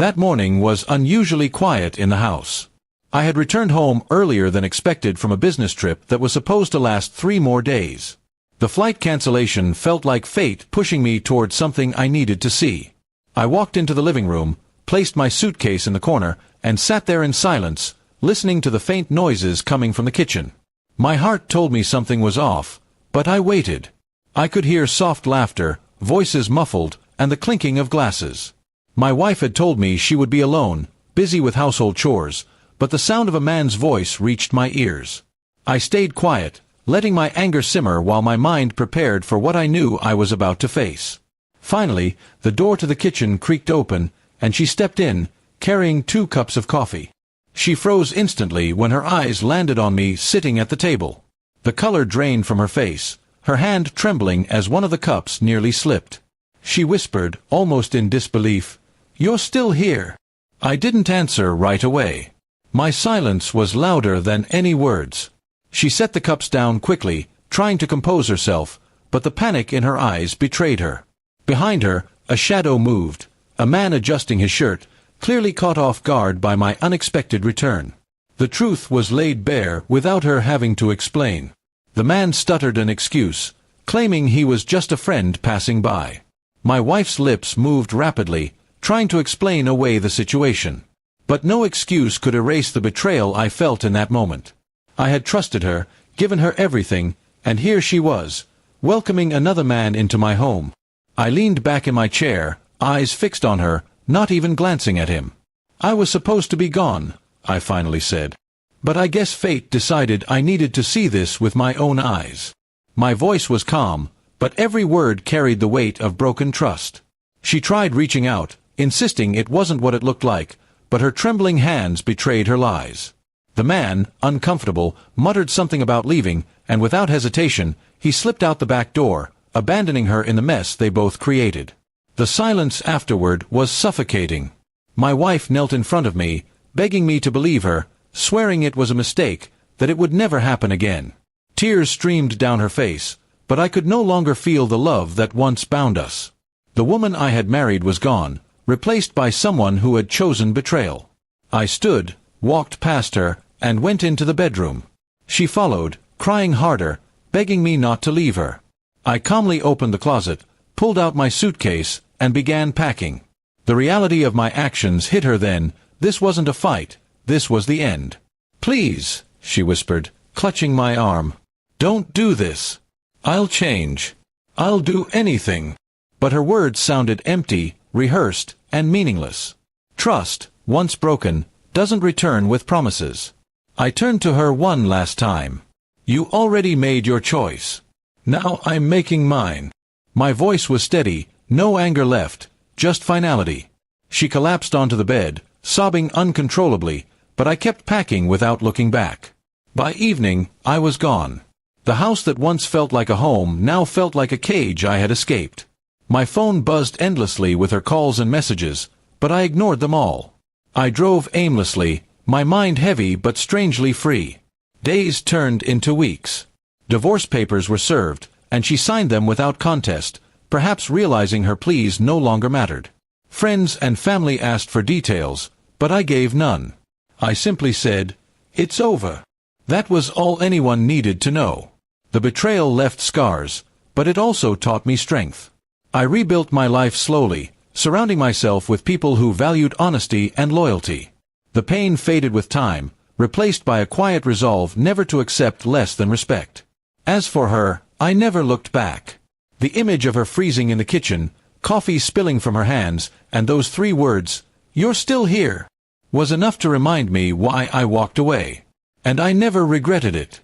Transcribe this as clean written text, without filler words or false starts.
That morning was unusually quiet in the house. I had returned home earlier than expected from a business trip that was supposed to last 3 more days. The flight cancellation felt like fate pushing me toward something I needed to see. I walked into the living room, placed my suitcase in the corner, and sat there in silence, listening to the faint noises coming from the kitchen. My heart told me something was off, but I waited. I could hear soft laughter, voices muffled, and the clinking of glasses. My wife had told me she would be alone, busy with household chores, but the sound of a man's voice reached my ears. I stayed quiet, letting my anger simmer while my mind prepared for what I knew I was about to face. Finally, the door to the kitchen creaked open, and she stepped in, carrying 2 cups of coffee. She froze instantly when her eyes landed on me sitting at the table. The color drained from her face, her hand trembling as one of the cups nearly slipped. She whispered, almost in disbelief, "You're still here." I didn't answer right away. My silence was louder than any words. She set the cups down quickly, trying to compose herself, but the panic in her eyes betrayed her. Behind her, a shadow moved, a man adjusting his shirt, clearly caught off guard by my unexpected return. The truth was laid bare without her having to explain. The man stuttered an excuse, claiming he was just a friend passing by. My wife's lips moved rapidly, trying to explain away the situation. But no excuse could erase the betrayal I felt in that moment. I had trusted her, given her everything, and here she was, welcoming another man into my home. I leaned back in my chair, eyes fixed on her, not even glancing at him. "I was supposed to be gone," I finally said. "But I guess fate decided I needed to see this with my own eyes." My voice was calm, but every word carried the weight of broken trust. She tried reaching out, insisting it wasn't what it looked like, but her trembling hands betrayed her lies. The man, uncomfortable, muttered something about leaving, and without hesitation, he slipped out the back door, abandoning her in the mess they both created. The silence afterward was suffocating. My wife knelt in front of me, begging me to believe her, swearing it was a mistake, that it would never happen again. Tears streamed down her face, but I could no longer feel the love that once bound us. The woman I had married was gone, replaced by someone who had chosen betrayal. I stood, walked past her, and went into the bedroom. She followed, crying harder, begging me not to leave her. I calmly opened the closet, pulled out my suitcase, and began packing. The reality of my actions hit her then. This wasn't a fight, this was the end. "Please," she whispered, clutching my arm. "Don't do this. I'll change. I'll do anything." But her words sounded empty, rehearsed, and meaningless. Trust, once broken, doesn't return with promises. I turned to her one last time. "You already made your choice. Now I'm making mine." My voice was steady, no anger left, just finality. She collapsed onto the bed, sobbing uncontrollably, but I kept packing without looking back. By evening, I was gone. The house that once felt like a home now felt like a cage I had escaped. My phone buzzed endlessly with her calls and messages, but I ignored them all. I drove aimlessly, my mind heavy but strangely free. Days turned into weeks. Divorce papers were served, and she signed them without contest, perhaps realizing her pleas no longer mattered. Friends and family asked for details, but I gave none. I simply said, "It's over." That was all anyone needed to know. The betrayal left scars, but it also taught me strength. I rebuilt my life slowly, surrounding myself with people who valued honesty and loyalty. The pain faded with time, replaced by a quiet resolve never to accept less than respect. As for her, I never looked back. The image of her freezing in the kitchen, coffee spilling from her hands, and those 3 words, "You're still here," was enough to remind me why I walked away. And I never regretted it.